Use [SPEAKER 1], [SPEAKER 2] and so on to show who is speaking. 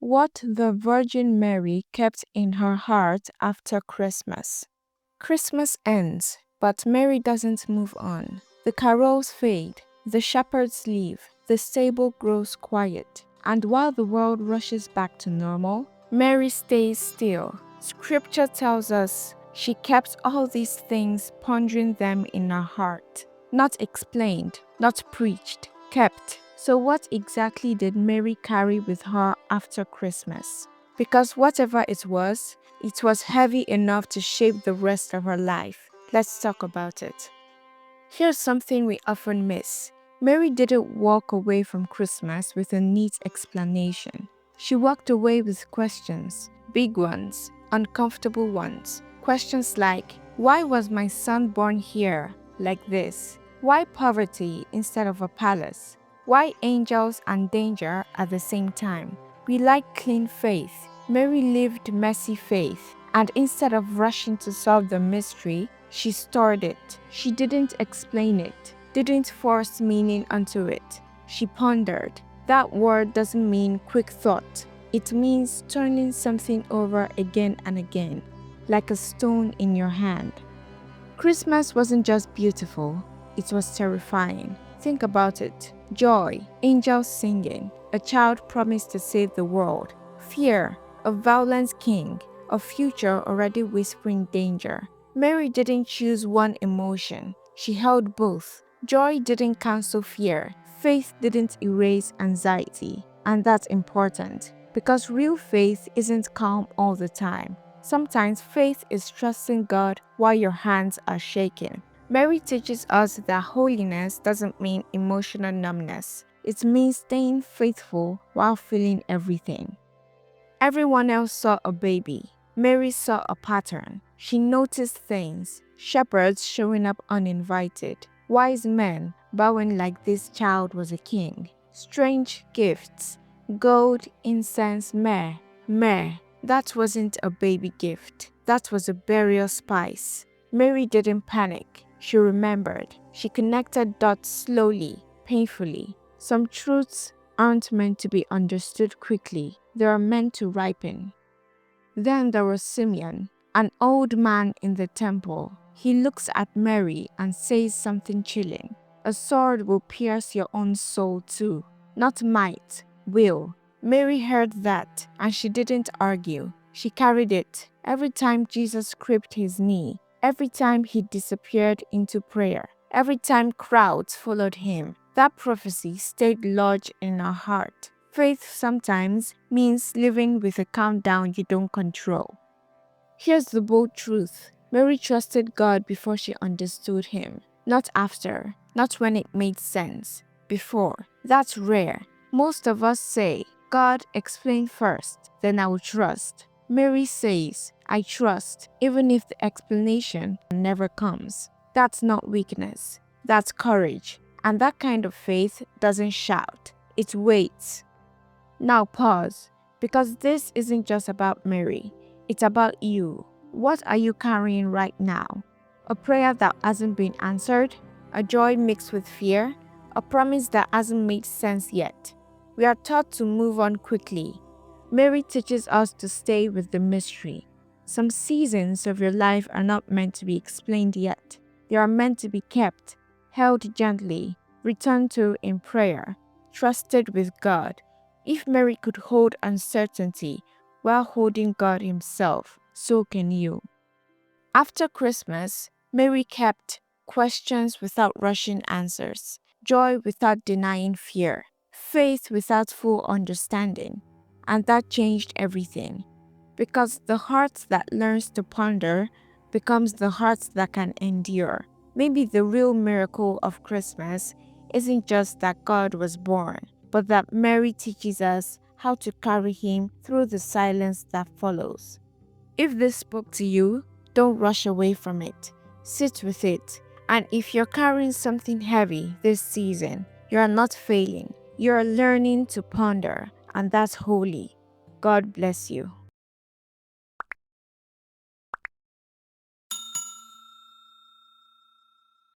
[SPEAKER 1] What the Virgin Mary kept in her heart after Christmas. Christmas ends, but Mary doesn't move on. The carols fade, the shepherds leave, the stable grows quiet, and while the world rushes back to normal, Mary stays still. Scripture tells us she kept all these things, pondering them in her heart. Not explained, not preached, kept. So what exactly did Mary carry with her after Christmas? Because whatever it was heavy enough to shape the rest of her life. Let's talk about it. Here's something we often miss. Mary didn't walk away from Christmas with a neat explanation. She walked away with questions, big ones, uncomfortable ones. Questions like, why was my son born here like this? Why poverty instead of a palace? Why angels and danger at the same time? We like clean faith. Mary lived messy faith, and instead of rushing to solve the mystery, she stored it. She didn't explain it, didn't force meaning onto it. She pondered. That word doesn't mean quick thought. It means turning something over again and again, like a stone in your hand. Christmas wasn't just beautiful, it was terrifying. Think about it. Joy, angels singing, a child promised to save the world. Fear, a violent king, a future already whispering danger. Mary didn't choose one emotion, she held both. Joy didn't cancel fear, faith didn't erase anxiety. And that's important, because real faith isn't calm all the time. Sometimes faith is trusting God while your hands are shaking. Mary teaches us that holiness doesn't mean emotional numbness. It means staying faithful while feeling everything. Everyone else saw a baby. Mary saw a pattern. She noticed things. Shepherds showing up uninvited. Wise men bowing like this child was a king. Strange gifts. Gold, incense, myrrh. Myrrh. That wasn't a baby gift. That was a burial spice. Mary didn't panic. She remembered. She connected dots slowly, painfully. Some truths aren't meant to be understood quickly. They are meant to ripen. Then there was Simeon, an old man in the temple. He looks at Mary and says something chilling. A sword will pierce your own soul too. Not might, will. Mary heard that, and she didn't argue. She carried it. Every time Jesus scraped his knee, every time he disappeared into prayer, every time crowds followed him, that prophecy stayed lodged in her heart. Faith sometimes means living with a countdown you don't control. Here's the bold truth. Mary trusted God before she understood him. Not after, not when it made sense. Before. That's rare. Most of us say, God, explain first, then I will trust. Mary says, I trust, even if the explanation never comes. That's not weakness. That's courage. And that kind of faith doesn't shout. It waits. Now pause, because this isn't just about Mary. It's about you. What are you carrying right now? A prayer that hasn't been answered? A joy mixed with fear? A promise that hasn't made sense yet? We are taught to move on quickly. Mary teaches us to stay with the mystery. Some seasons of your life are not meant to be explained yet. They are meant to be kept, held gently, returned to in prayer, trusted with God. If Mary could hold uncertainty while holding God Himself, so can you. After Christmas, Mary kept questions without rushing answers, joy without denying fear, faith without full understanding. And that changed everything. Because the heart that learns to ponder becomes the heart that can endure. Maybe the real miracle of Christmas isn't just that God was born, but that Mary teaches us how to carry Him through the silence that follows. If this spoke to you, don't rush away from it. Sit with it. And if you're carrying something heavy this season, you are not failing. You are learning to ponder, and that's holy. God bless you.